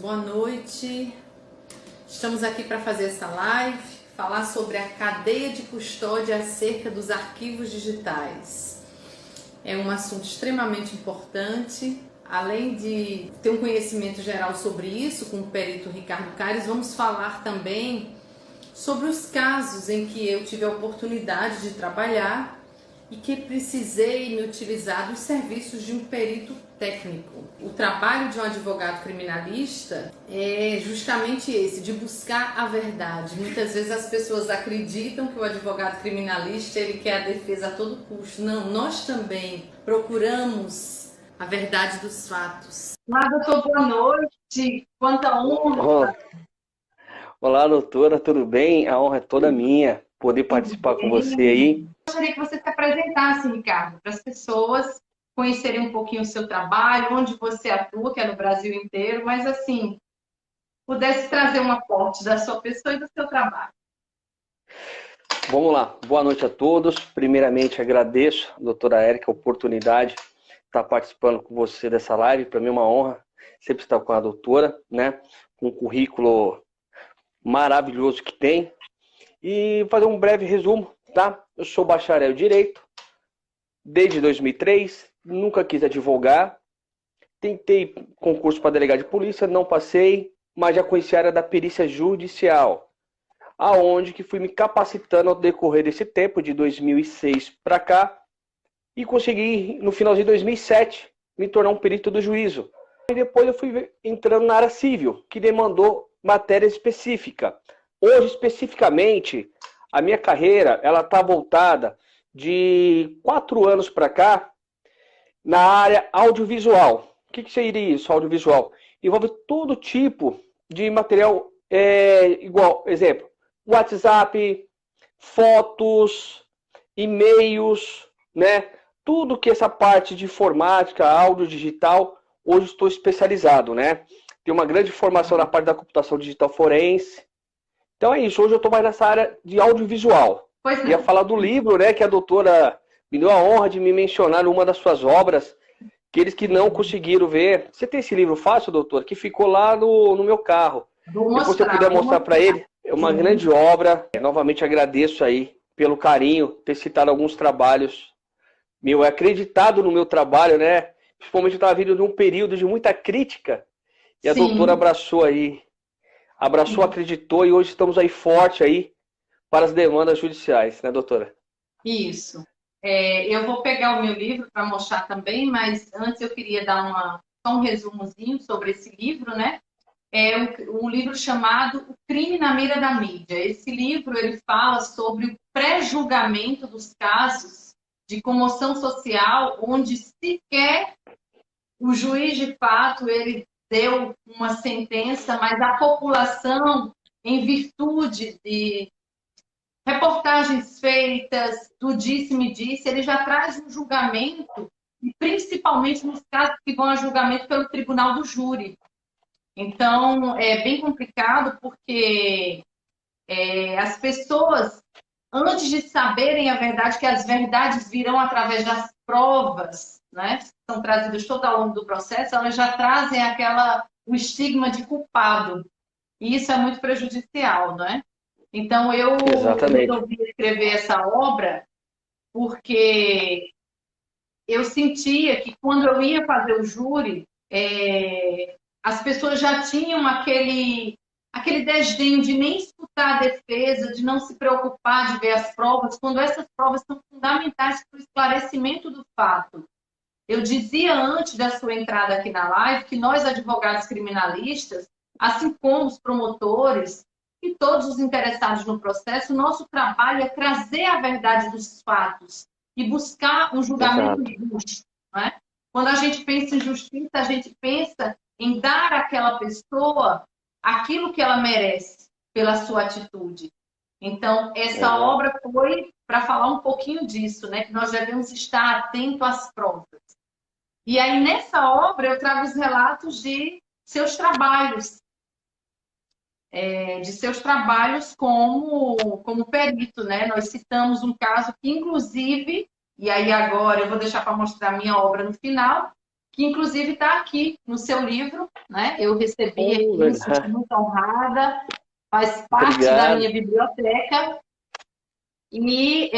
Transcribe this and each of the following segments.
Boa noite, estamos aqui para fazer essa live, falar sobre a cadeia de custódia acerca dos arquivos digitais. É um assunto extremamente importante, além de ter um conhecimento geral sobre isso com o perito Ricardo Caires, vamos falar também sobre os casos em que eu tive a oportunidade de trabalhar e que precisei me utilizar dos serviços de um perito técnico. O trabalho de um advogado criminalista é justamente esse, de buscar a verdade. Muitas vezes as pessoas acreditam que o advogado criminalista ele quer a defesa a todo custo. Não, nós também procuramos a verdade dos fatos. Olá, doutor, boa noite. Quanta honra. Olá, doutora, tudo bem? A honra é toda minha poder participar com você aí. Gostaria que você se apresentasse, Ricardo, para as pessoas conhecerem um pouquinho o seu trabalho, onde você atua, que é no Brasil inteiro, mas assim, pudesse trazer um aporte da sua pessoa e do seu trabalho. Vamos lá, boa noite a todos. Primeiramente, agradeço, doutora Érica, a oportunidade de estar participando com você dessa live. Para mim é uma honra sempre estar com a doutora, né? Com um currículo maravilhoso que tem. E fazer um breve resumo, tá? Eu sou bacharel em Direito desde 2003, nunca quis advogar, tentei concurso para delegado de polícia, não passei, mas já conheci a área da perícia judicial, aonde que fui me capacitando ao decorrer desse tempo, de 2006 para cá, e consegui, no finalzinho de 2007, me tornar um perito do juízo. E depois eu fui entrando na área civil, que demandou matéria específica. Hoje, especificamente, a minha carreira ela está voltada de 4 anos para cá na área audiovisual. O que seria isso, audiovisual? Envolve todo tipo de material, igual, exemplo, WhatsApp, fotos, e-mails, né? Tudo que essa parte de informática, áudio digital, hoje estou especializado, né? Tenho uma grande formação na parte da computação digital forense. Então é isso, hoje eu estou mais nessa área de audiovisual. Ia falar do livro, né, que a doutora me deu a honra de me mencionar numa das suas obras, aqueles que não conseguiram ver. Você tem esse livro fácil, doutor, que ficou lá no meu carro. Depois você puder mostrar para ele, é uma grande obra. Novamente agradeço aí pelo carinho, ter citado alguns trabalhos. Meu, é acreditado no meu trabalho, né? Principalmente eu estava vindo de um período de muita crítica, e a doutora abraçou aí. Abraçou, acreditou e hoje estamos aí forte aí para as demandas judiciais, né, doutora? Isso. Eu vou pegar o meu livro para mostrar também, mas antes eu queria dar só um resumozinho sobre esse livro, né? É um livro chamado O Crime na Mira da Mídia. Esse livro ele fala sobre o pré-julgamento dos casos de comoção social, onde sequer o juiz de fato ele deu uma sentença, mas a população, em virtude de reportagens feitas, do disse-me-disse, ele já traz um julgamento, e principalmente nos casos que vão a julgamento pelo tribunal do júri. Então, é bem complicado porque as pessoas, antes de saberem a verdade, que as verdades virão através das provas, né, que são trazidas todo ao longo do processo, elas já trazem o estigma de culpado. E isso é muito prejudicial, não é? Então, eu resolvi escrever essa obra porque eu sentia que quando eu ia fazer o júri, as pessoas já tinham aquele desdém de nem escutar a defesa, de não se preocupar de ver as provas, quando essas provas são fundamentais para o esclarecimento do fato. Eu dizia antes da sua entrada aqui na live que nós, advogados criminalistas, assim como os promotores e todos os interessados no processo, nosso trabalho é trazer a verdade dos fatos e buscar um julgamento justo. Não é? Quando a gente pensa em justiça, a gente pensa em dar àquela pessoa aquilo que ela merece pela sua atitude. Então, essa obra foi para falar um pouquinho disso, né? Que nós devemos estar atentos às provas. E aí, nessa obra, eu trago os relatos de seus trabalhos, como perito, né? Nós citamos um caso que, inclusive, e aí agora eu vou deixar para mostrar a minha obra no final, que inclusive está aqui no seu livro, né? Eu recebi aqui, me senti muito honrada, faz parte da minha biblioteca. E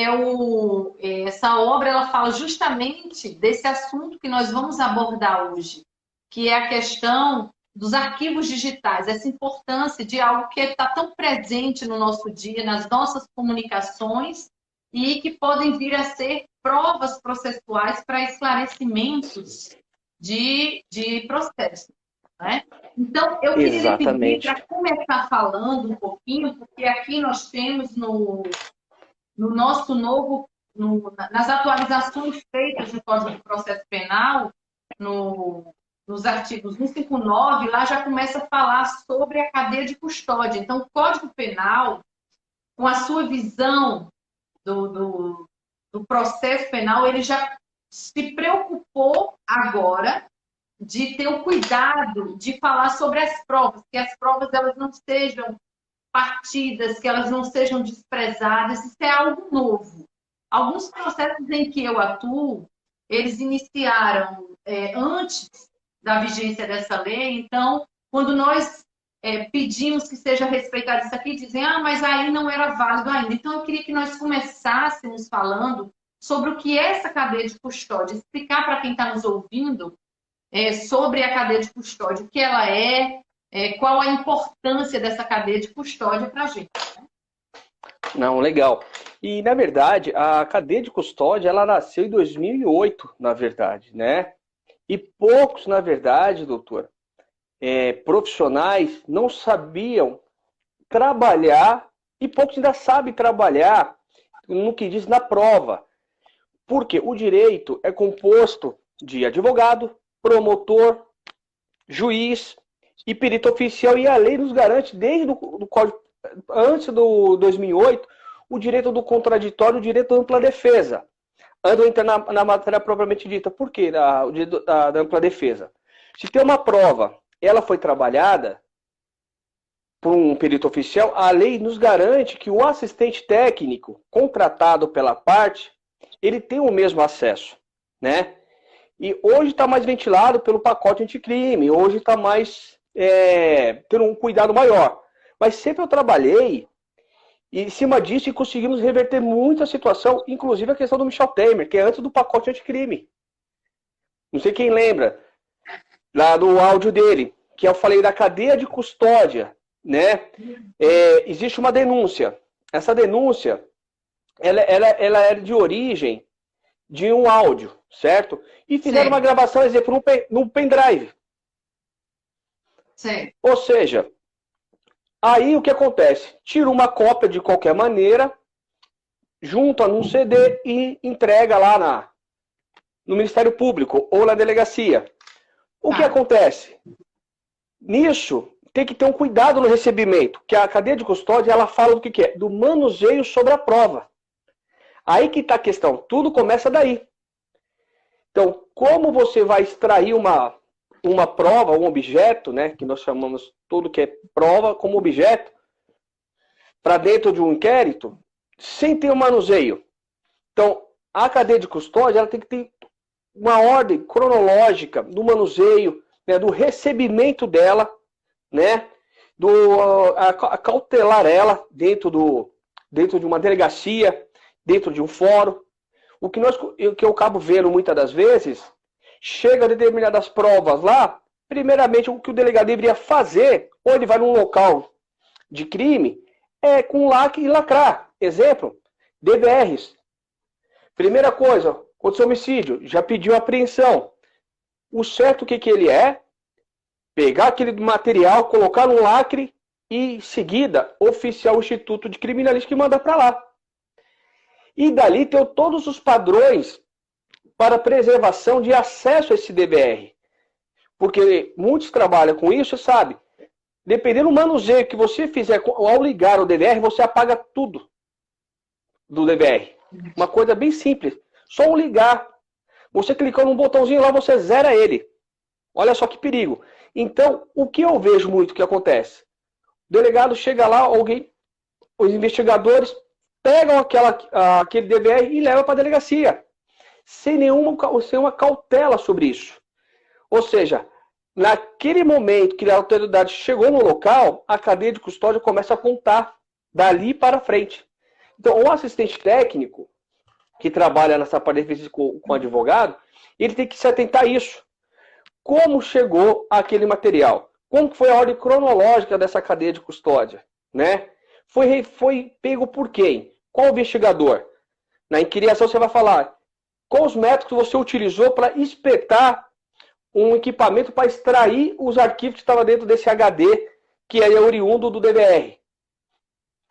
essa obra ela fala justamente desse assunto que nós vamos abordar hoje, que é a questão dos arquivos digitais, essa importância de algo que está tão presente no nosso dia, nas nossas comunicações, e que podem vir a ser provas processuais para esclarecimentos de processos. Né? Então, eu queria pedir para começar falando um pouquinho, porque aqui nós temos no nosso novo, nas atualizações feitas no Código de Processo Penal, nos artigos 159, lá já começa a falar sobre a cadeia de custódia. Então, o Código Penal, com a sua visão do processo penal, ele já se preocupou agora de ter o cuidado de falar sobre as provas, que as provas elas não sejam partidas, que elas não sejam desprezadas. Isso é algo novo. Alguns processos em que eu atuo, eles iniciaram antes da vigência dessa lei. Então, quando nós pedimos que seja respeitado isso aqui, dizem, mas aí não era válido ainda. Então, eu queria que nós começássemos falando sobre o que é essa cadeia de custódia, explicar para quem está nos ouvindo sobre a cadeia de custódia, o que ela qual a importância dessa cadeia de custódia para a gente. Né? Não, legal. E, na verdade, a cadeia de custódia, ela nasceu em 2008, na verdade, né? E poucos, na verdade, doutora, profissionais não sabiam trabalhar, e poucos ainda sabem trabalhar no que diz na prova. Porque o direito é composto de advogado, promotor, juiz e perito oficial, e a lei nos garante, desde o Código, antes do 2008, o direito do contraditório e o direito da ampla defesa. Antes de entrar na matéria propriamente dita, por quê o direito da ampla defesa? Se tem uma prova, ela foi trabalhada por um perito oficial, a lei nos garante que o assistente técnico contratado pela parte, ele tem o mesmo acesso, né? E hoje está mais ventilado pelo pacote anticrime, hoje está mais tendo um cuidado maior. Mas sempre eu trabalhei em cima disso e conseguimos reverter muito a situação, inclusive a questão do Michel Temer, que é antes do pacote anticrime. Não sei quem lembra, lá do áudio dele, que eu falei da cadeia de custódia, né? Existe uma denúncia. Essa denúncia, ela era de origem de um áudio, certo? E fizeram uma gravação, exemplo, num pendrive. Sim. Ou seja, aí o que acontece? Tira uma cópia de qualquer maneira, junta num CD e entrega lá no Ministério Público ou na delegacia. O que acontece? Nisso, tem que ter um cuidado no recebimento, que a cadeia de custódia, ela fala do que é? Do manuseio sobre a prova. Aí que está a questão, tudo começa daí. Então, como você vai extrair uma prova, um objeto, né, que nós chamamos tudo que é prova como objeto, para dentro de um inquérito, sem ter um manuseio? Então, a cadeia de custódia, ela tem que ter uma ordem cronológica do manuseio, né, do recebimento dela, né, a cautelar ela dentro de uma delegacia, dentro de um fórum. O que eu acabo vendo muitas das vezes, chega a determinadas provas lá, primeiramente o que o delegado deveria fazer, ou ele vai num local de crime, com lacre e lacrar. Exemplo, DVRs. Primeira coisa, aconteceu homicídio, já pediu apreensão. O certo o que ele é? Pegar aquele material, colocar num lacre e, em seguida, oficiar o Instituto de Criminalística e mandar para lá. E dali ter todos os padrões para preservação de acesso a esse DVR. Porque muitos trabalham com isso, sabe? Dependendo do manuseio que você fizer ao ligar o DVR, você apaga tudo do DVR. Uma coisa bem simples. Só o ligar. Você clicou num botãozinho lá, você zera ele. Olha só que perigo. Então, o que eu vejo muito que acontece? O delegado chega lá, os investigadores pegam aquele DVR e levam para a delegacia. Sem uma cautela sobre isso. Ou seja, naquele momento que a autoridade chegou no local, a cadeia de custódia começa a contar dali para frente. Então, o assistente técnico, que trabalha nessa parte de defesa com o advogado, ele tem que se atentar a isso. Como chegou aquele material? Como foi a ordem cronológica dessa cadeia de custódia? Né? Foi pego por quem? Qual investigador? Na inquiriação você vai falar quais os métodos que você utilizou para espetar um equipamento para extrair os arquivos que estavam dentro desse HD, que é oriundo do DVR.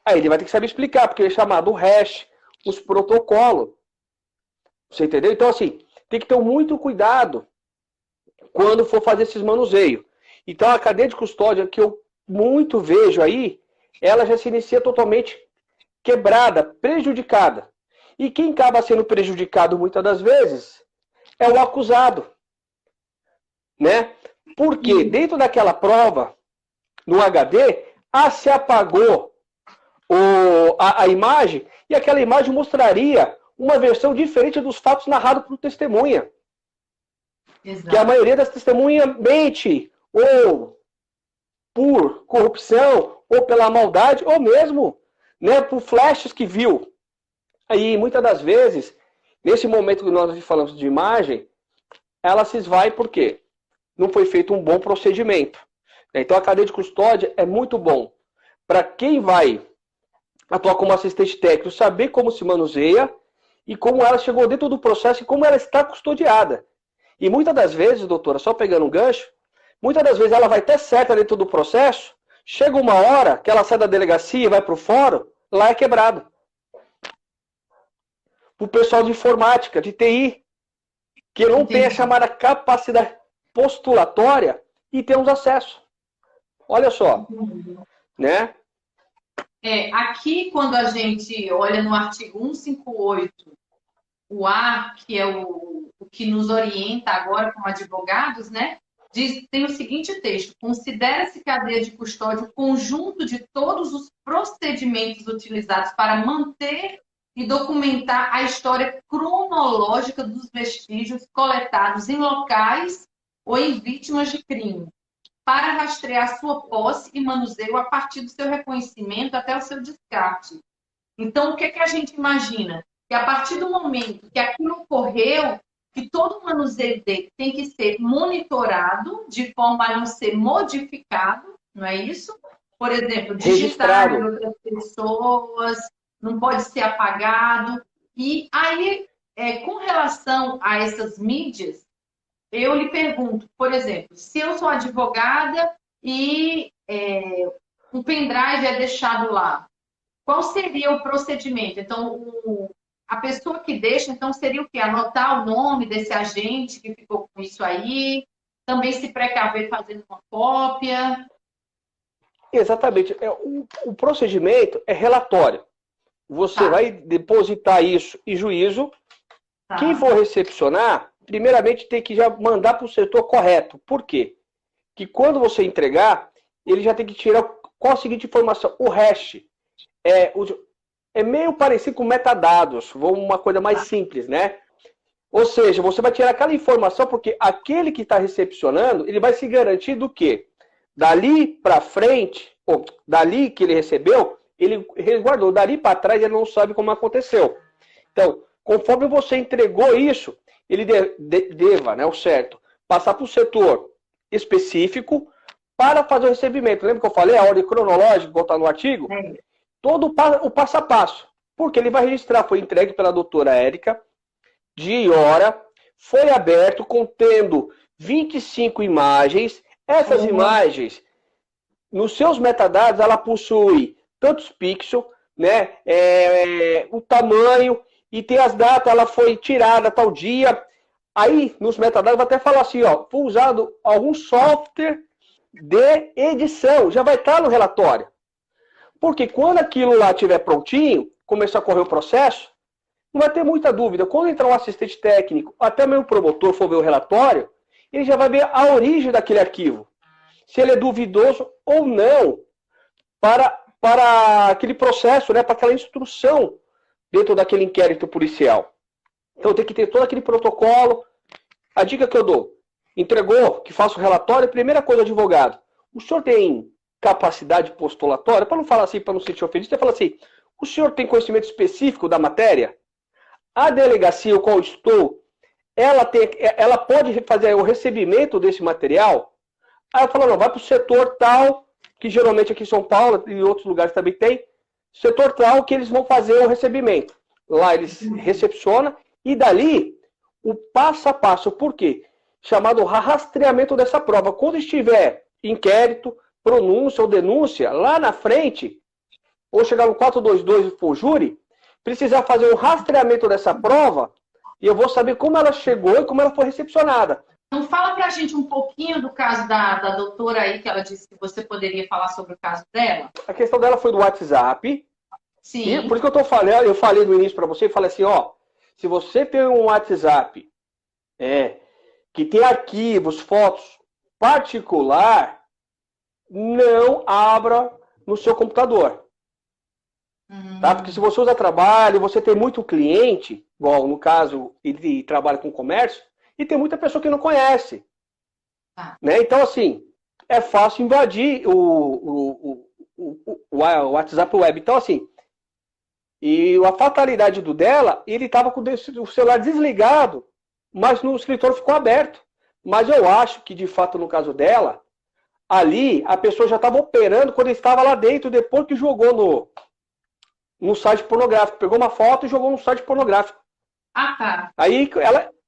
Aí ele vai ter que saber explicar, porque é chamado hash, os protocolos. Você entendeu? Então, assim, tem que ter muito cuidado quando for fazer esses manuseios. Então, a cadeia de custódia que eu muito vejo aí, ela já se inicia totalmente quebrada, prejudicada. E quem acaba sendo prejudicado muitas das vezes é o acusado. Né? Porque dentro daquela prova, no HD, se apagou a imagem, e aquela imagem mostraria uma versão diferente dos fatos narrados por testemunha. Exato. Que a maioria das testemunhas mente, ou por corrupção, ou pela maldade, ou mesmo, né, por flashes que viu. Aí, muitas das vezes, nesse momento que nós falamos de imagem, ela se esvai por quê? Não foi feito um bom procedimento. Então, a cadeia de custódia é muito bom para quem vai atuar como assistente técnico, saber como se manuseia e como ela chegou dentro do processo e como ela está custodiada. E muitas das vezes, doutora, só pegando um gancho, muitas das vezes ela vai até certa dentro do processo, chega uma hora que ela sai da delegacia e vai para o fórum, lá é quebrado. Para o pessoal de informática, de TI, que não tem a chamada capacidade postulatória e tem os acessos. Olha só, né? Aqui, quando a gente olha no artigo 158, o A, que é o que nos orienta agora como advogados, né? Tem o seguinte texto: considera-se cadeia de custódia o conjunto de todos os procedimentos utilizados para manter e documentar a história cronológica dos vestígios coletados em locais ou em vítimas de crime, para rastrear sua posse e manuseio a partir do seu reconhecimento até o seu descarte. Então, o que a gente imagina? Que a partir do momento que aquilo ocorreu, que todo manuseio dele tem que ser monitorado de forma a não ser modificado, não é isso? Por exemplo, digitar em outras pessoas, não pode ser apagado. E aí, com relação a essas mídias, eu lhe pergunto, por exemplo, se eu sou advogada e um pendrive é deixado lá, qual seria o procedimento? Então, a pessoa que deixa, então, seria o quê? Anotar o nome desse agente que ficou com isso aí, também se precaver fazendo uma cópia? Exatamente. O procedimento é relatório. Você vai depositar isso em juízo. Quem for recepcionar, primeiramente tem que já mandar para o setor correto. Por quê? Que quando você entregar, ele já tem que tirar qual a seguinte informação. O hash é meio parecido com metadados. Uma coisa mais simples, né? Ou seja, você vai tirar aquela informação porque aquele que está recepcionando, ele vai se garantir do quê? Dali para frente, ou dali que ele recebeu, ele resguardou. Dali para trás, ele não sabe como aconteceu. Então, conforme você entregou isso, ele deva, né, o certo, passar para o setor específico para fazer o recebimento. Lembra que eu falei a ordem cronológica, igual está no artigo? Todo o passo a passo. Porque ele vai registrar, foi entregue pela doutora Érica, dia e hora, foi aberto contendo 25 imagens. Essas imagens, nos seus metadados, ela possui tantos pixels, né, o tamanho, e tem as datas, ela foi tirada tal dia. Aí, nos metadados, vai até falar assim, ó, foi usado algum software de edição, já vai estar no relatório. Porque quando aquilo lá estiver prontinho, começar a correr o processo, não vai ter muita dúvida. Quando entrar um assistente técnico, até mesmo o promotor for ver o relatório, ele já vai ver a origem daquele arquivo. Se ele é duvidoso ou não para aquele processo, né, para aquela instrução dentro daquele inquérito policial. Então tem que ter todo aquele protocolo. A dica que eu dou, entregou, que faço o relatório, primeira coisa, advogado, o senhor tem capacidade postulatória? Para não falar assim, para não se sentir ofendido, você fala assim, o senhor tem conhecimento específico da matéria? A delegacia, o qual estou, ela pode fazer o recebimento desse material? Aí eu falo, não, vai para o setor tal, que geralmente aqui em São Paulo e em outros lugares também tem, setor tal que eles vão fazer o recebimento. Lá eles recepcionam e dali o passo a passo. Por quê? Chamado rastreamento dessa prova. Quando estiver inquérito, pronúncia ou denúncia, lá na frente, ou chegar no 422 e for júri, precisar fazer um rastreamento dessa prova e eu vou saber como ela chegou e como ela foi recepcionada. Então, fala pra gente um pouquinho do caso da doutora aí, que ela disse que você poderia falar sobre o caso dela. A questão dela foi do WhatsApp. Sim. E por isso que eu tô falando, eu falei no início para você, falei assim, ó, se você tem um WhatsApp que tem arquivos, fotos particular, não abra no seu computador. Tá? Porque se você usa trabalho, você tem muito cliente, igual no caso, ele trabalha com comércio, e tem muita pessoa que não conhece. Né? Então, assim, é fácil invadir o WhatsApp Web. Então, assim, e a fatalidade dela, ele estava com o celular desligado, mas no escritório ficou aberto. Mas eu acho que, de fato, no caso dela, ali a pessoa já estava operando quando ele estava lá dentro, depois que jogou no site pornográfico. Pegou uma foto e jogou no site pornográfico. Ah, tá. Aí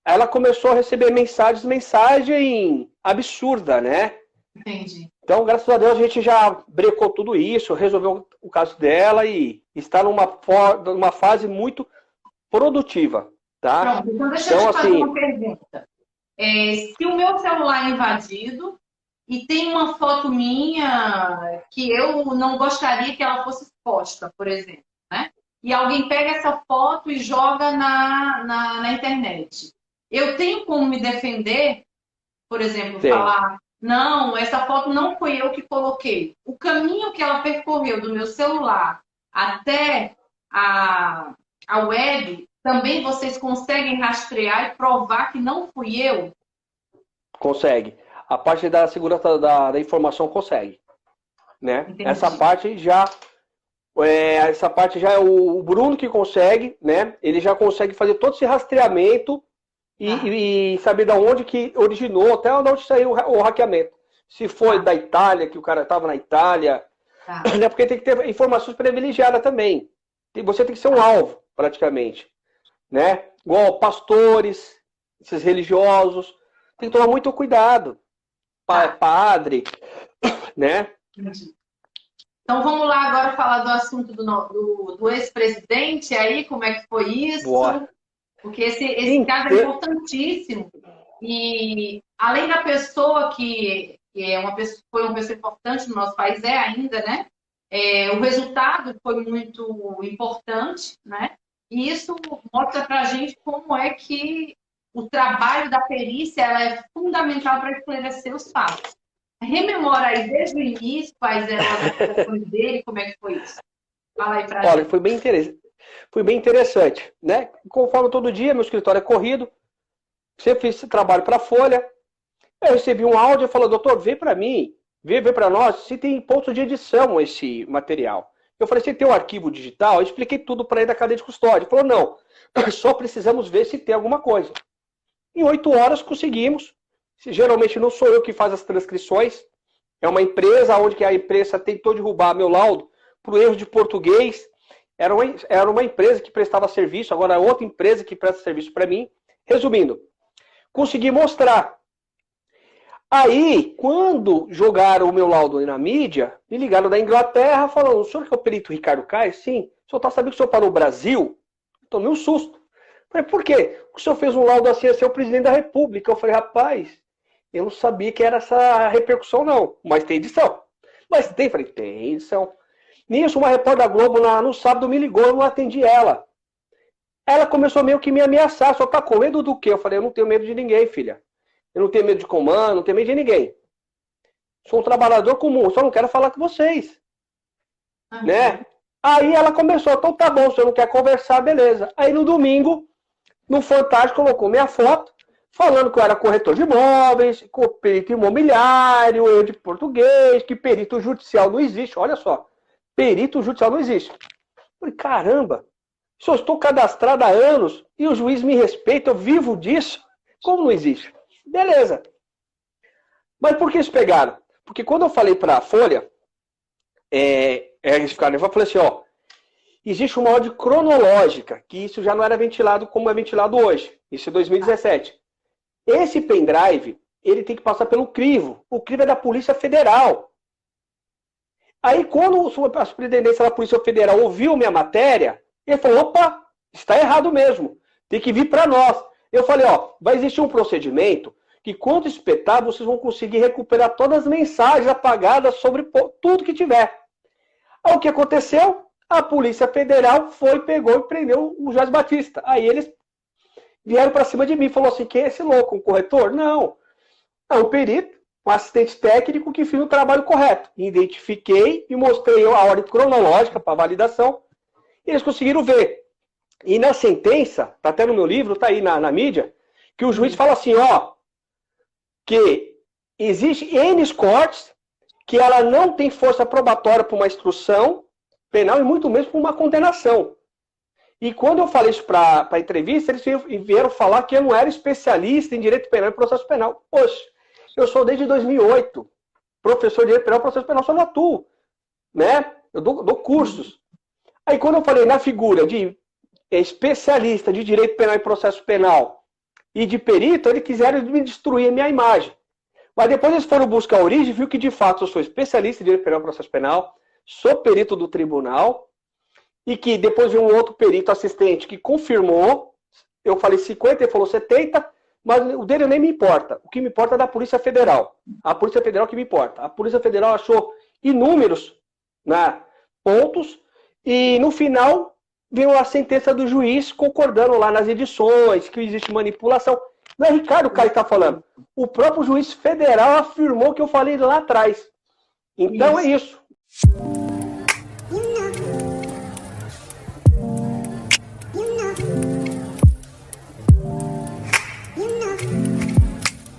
ela começou a receber mensagem absurda, né? Entendi. Então, graças a Deus, a gente já brecou tudo isso, resolveu o caso dela e está numa fase muito produtiva, tá? Pronto, então deixa eu te fazer uma pergunta. Se o meu celular é invadido e tem uma foto minha que eu não gostaria que ela fosse exposta, por exemplo, né? E alguém pega essa foto e joga na internet. Eu tenho como me defender, por exemplo, falar, não, essa foto não foi eu que coloquei. O caminho que ela percorreu do meu celular até a web, também vocês conseguem rastrear e provar que não fui eu? Consegue. A parte da segurança da informação consegue. Né? Entendi. Essa parte já é o Bruno que consegue, né? Ele já consegue fazer todo esse rastreamento e saber de onde que originou, até onde saiu o hackeamento. Se foi da Itália, que o cara estava na Itália, né? Porque tem que ter informações privilegiadas também. Você tem que ser um alvo, praticamente. Né? Igual pastores, esses religiosos, tem que tomar muito cuidado. Padre, né? Então vamos lá agora falar do assunto do ex-presidente aí, como é que foi isso? Boa. Porque esse caso é importantíssimo. E além da pessoa que foi uma pessoa importante no nosso país, ainda, né? O resultado foi muito importante, né? E isso mostra pra gente como é que o trabalho da perícia ela é fundamental para esclarecer os fatos. Rememora aí desde o início quais eram as acusações dele, como é que foi isso? Fala aí pra gente. Olha, foi bem interessante, né? Conforme todo dia, meu escritório é corrido, sempre fiz trabalho para a Folha, eu recebi um áudio e falou, doutor, vê para mim, vê para nós se tem ponto de edição esse material. Eu falei, você tem um arquivo digital? Eu expliquei tudo para ele da cadeia de custódia. Ele falou, não, só precisamos ver se tem alguma coisa. Em 8 horas conseguimos. Geralmente não sou eu que faço as transcrições. É uma empresa onde a empresa tentou derrubar meu laudo por erro de português. Era uma empresa que prestava serviço, agora é outra empresa que presta serviço para mim. Resumindo, consegui mostrar. Aí, quando jogaram o meu laudo na mídia, me ligaram da Inglaterra falando, o senhor que é o perito Ricardo Caes? Sim. O senhor está sabendo que o senhor parou no Brasil? Tomei um susto. Falei, por quê? O senhor fez um laudo assim a ser o presidente da República. Eu falei, rapaz, eu não sabia que era essa repercussão, não. Mas tem edição. Mas tem? Falei, tem edição. Nisso, uma repórter da Globo no sábado me ligou, eu não atendi ela. Ela começou meio que me ameaçar. Só tá com medo do quê? Eu falei, eu não tenho medo de ninguém, filha. Eu não tenho medo de comando, não tenho medo de ninguém. Sou um trabalhador comum, só não quero falar com vocês. Né? Aí ela começou, então tá bom, se você não quer conversar, beleza. Aí no domingo, no Fantástico, colocou minha foto, falando que eu era corretor de imóveis, perito imobiliário, eu de português, que perito judicial não existe. Olha só, perito judicial não existe. Eu falei, caramba, se eu estou cadastrado há anos e o juiz me respeita, eu vivo disso, como não existe? Beleza. Mas por que eles pegaram? Porque quando eu falei para a Folha, eles ficaram nervosos, eu falei assim, ó, existe uma ordem cronológica, que isso já não era ventilado como é ventilado hoje. Isso é 2017. Esse pendrive, ele tem que passar pelo crivo. O crivo é da Polícia Federal. Aí, quando a Superintendência da Polícia Federal ouviu minha matéria, ele falou, opa, está errado mesmo. Tem que vir para nós. Eu falei, ó, vai existir um procedimento que, quando espetar, vocês vão conseguir recuperar todas as mensagens apagadas sobre tudo que tiver. Aí, o que aconteceu? A Polícia Federal pegou e prendeu o Joás Batista. Aí eles vieram para cima de mim e falaram assim, quem é esse louco? Um corretor? Não. É um perito, um assistente técnico que fez o trabalho correto. Identifiquei e mostrei a ordem cronológica para validação. E eles conseguiram ver. E na sentença, tá até no meu livro, tá aí na mídia, que o juiz fala assim, ó, que existe N cortes, que ela não tem força probatória para uma instrução penal e muito menos para uma condenação. E quando eu falei isso para a entrevista, eles vieram falar que eu não era especialista em direito penal e processo penal. Poxa, eu sou desde 2008 professor de direito penal e processo penal, só não atuo. Né? Eu dou cursos. Aí quando eu falei na figura de especialista de direito penal e processo penal e de perito, eles quiseram me destruir a minha imagem. Mas depois eles foram buscar a origem e viu que de fato eu sou especialista em direito penal e processo penal, sou perito do tribunal, e que depois veio um outro perito assistente que confirmou, eu falei 50, ele falou 70, mas o dele nem me importa. O que me importa é da Polícia Federal. A Polícia Federal que me importa. A Polícia Federal achou inúmeros, né, pontos, e no final veio a sentença do juiz concordando lá nas edições, que existe manipulação. Não é Ricardo Caio que está falando. O próprio juiz federal afirmou que eu falei lá atrás. Então é isso.